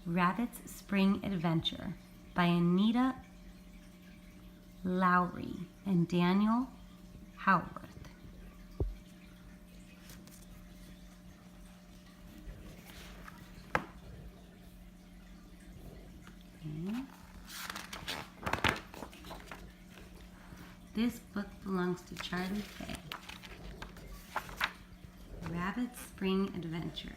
Rabbit's Spring Adventure by Anita Loughrey and Daniel Howarth. Okay. This book belongs to Charlie Fay. Rabbit's Spring Adventure.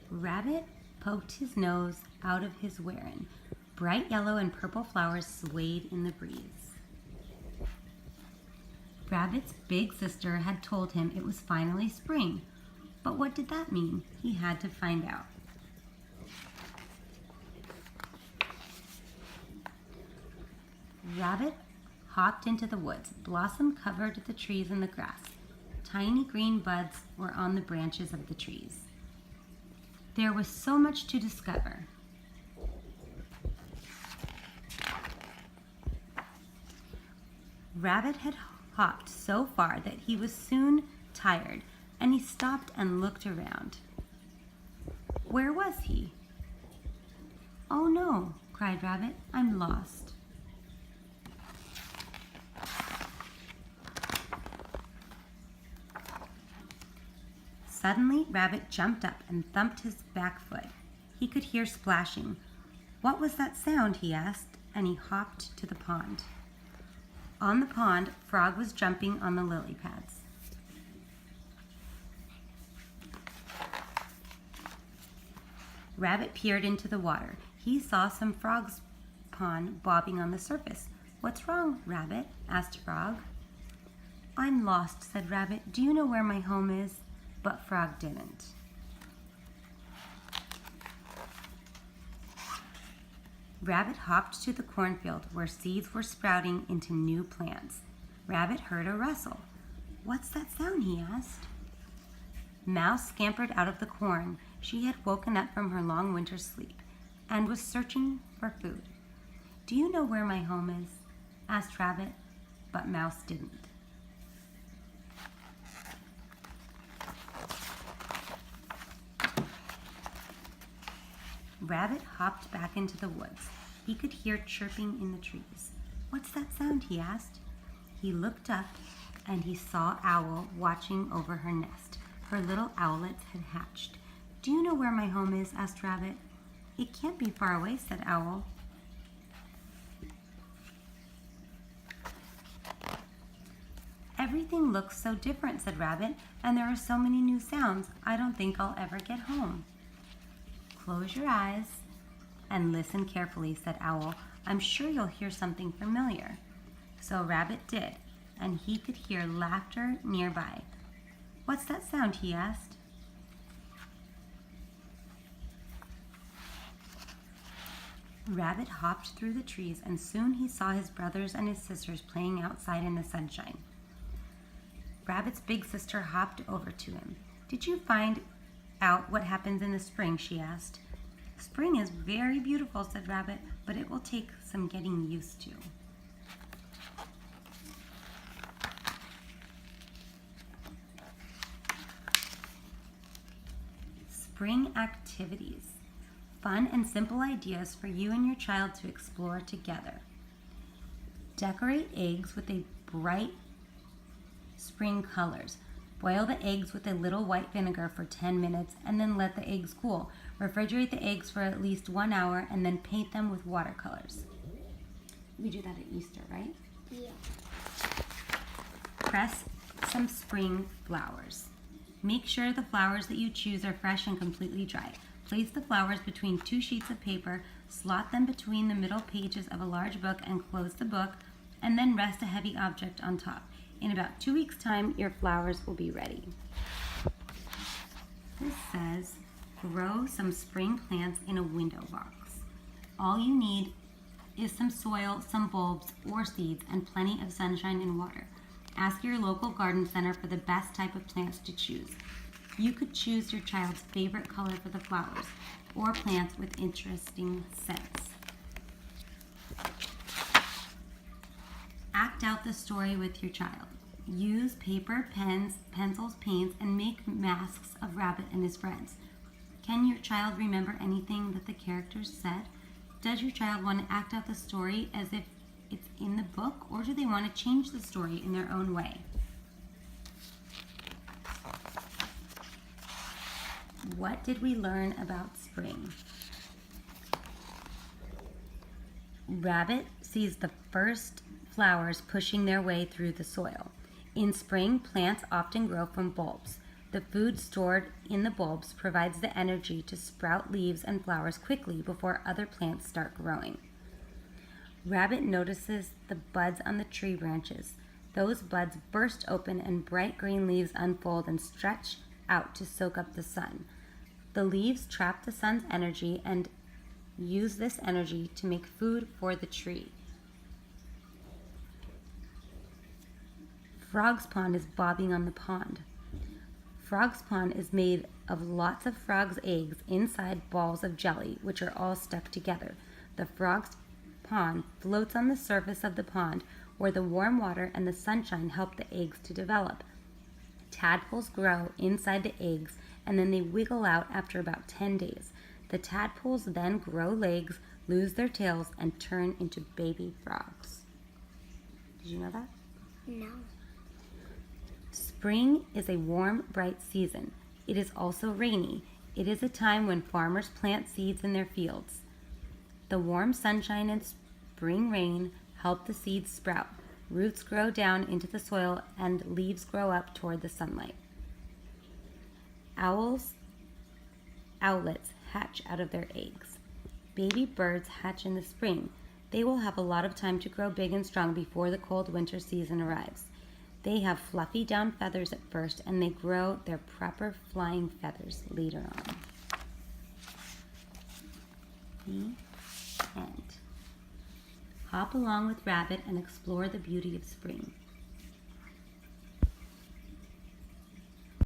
Rabbit poked his nose out of his warren. Bright yellow and purple flowers swayed in the breeze. Rabbit's big sister had told him it was finally spring. But what did that mean? He had to find out. Rabbit hopped into the woods. Blossom covered the trees and the grass. Tiny green buds were on the branches of the trees. There was so much to discover. Rabbit had hopped so far that he was soon tired, and he stopped and looked around. Where was he? "Oh no," cried Rabbit, "I'm lost." Suddenly, Rabbit jumped up and thumped his back foot. He could hear splashing. "What was that sound?" he asked, and he hopped to the pond. On the pond, Frog was jumping on the lily pads. Rabbit peered into the water. He saw some frog spawn bobbing on the surface. "What's wrong, Rabbit?" asked Frog. "I'm lost," said Rabbit. "Do you know where my home is?" But Frog didn't. Rabbit hopped to the cornfield where seeds were sprouting into new plants. Rabbit heard a rustle. "What's that sound?" he asked. Mouse scampered out of the corn. She had woken up from her long winter sleep and was searching for food. "Do you know where my home is?" asked Rabbit, but Mouse didn't. Rabbit hopped back into the woods. He could hear chirping in the trees. "What's that sound?" he asked. He looked up and he saw Owl watching over her nest. Her little owlets had hatched. "Do you know where my home is?" asked Rabbit. "It can't be far away," said Owl. "Everything looks so different," said Rabbit, "and there are so many new sounds. I don't think I'll ever get home." "Close your eyes and listen carefully," said Owl. "I'm sure you'll hear something familiar." So Rabbit did, and he could hear laughter nearby. "What's that sound?" he asked. Rabbit hopped through the trees, and soon he saw his brothers and his sisters playing outside in the sunshine. Rabbit's big sister hopped over to him. "Did you find out what happens in the spring?" she asked. "Spring is very beautiful," said Rabbit, "but it will take some getting used to." Spring activities. Fun and simple ideas for you and your child to explore together. Decorate eggs with a bright spring colors. Boil the eggs with a little white vinegar for 10 minutes and then let the eggs cool. Refrigerate the eggs for at least 1 hour and then paint them with watercolors. We do that at Easter, right? Yeah. Press some spring flowers. Make sure the flowers that you choose are fresh and completely dry. Place the flowers between 2 sheets of paper, slot them between the middle pages of a large book and close the book, and then rest a heavy object on top. In about 2 weeks' time, your flowers will be ready. This says, grow some spring plants in a window box. All you need is some soil, some bulbs or seeds, and plenty of sunshine and water. Ask your local garden center for the best type of plants to choose. You could choose your child's favorite color for the flowers or plants with interesting scents. Act out the story with your child. Use paper, pens, pencils, paints, and make masks of Rabbit and his friends. Can your child remember anything that the characters said? Does your child want to act out the story as if it's in the book, or do they want to change the story in their own way? What did we learn about spring? Rabbit sees the first flowers pushing their way through the soil. In spring, plants often grow from bulbs. The food stored in the bulbs provides the energy to sprout leaves and flowers quickly before other plants start growing. Rabbit notices the buds on the tree branches. Those buds burst open and bright green leaves unfold and stretch out to soak up the sun. The leaves trap the sun's energy and use this energy to make food for the tree. Frog's pond is bobbing on the pond. Frog's pond is made of lots of frogs' eggs inside balls of jelly, which are all stuck together. The frog's pond floats on the surface of the pond, where the warm water and the sunshine help the eggs to develop. Tadpoles grow inside the eggs, and then they wiggle out after about 10 days. The tadpoles then grow legs, lose their tails, and turn into baby frogs. Did you know that? No. Spring is a warm, bright season. It is also rainy. It is a time when farmers plant seeds in their fields. The warm sunshine and spring rain help the seeds sprout. Roots grow down into the soil and leaves grow up toward the sunlight. Owlets hatch out of their eggs. Baby birds hatch in the spring. They will have a lot of time to grow big and strong before the cold winter season arrives. They have fluffy down feathers at first, and they grow their proper flying feathers later on. The end. Hop along with Rabbit and explore the beauty of spring.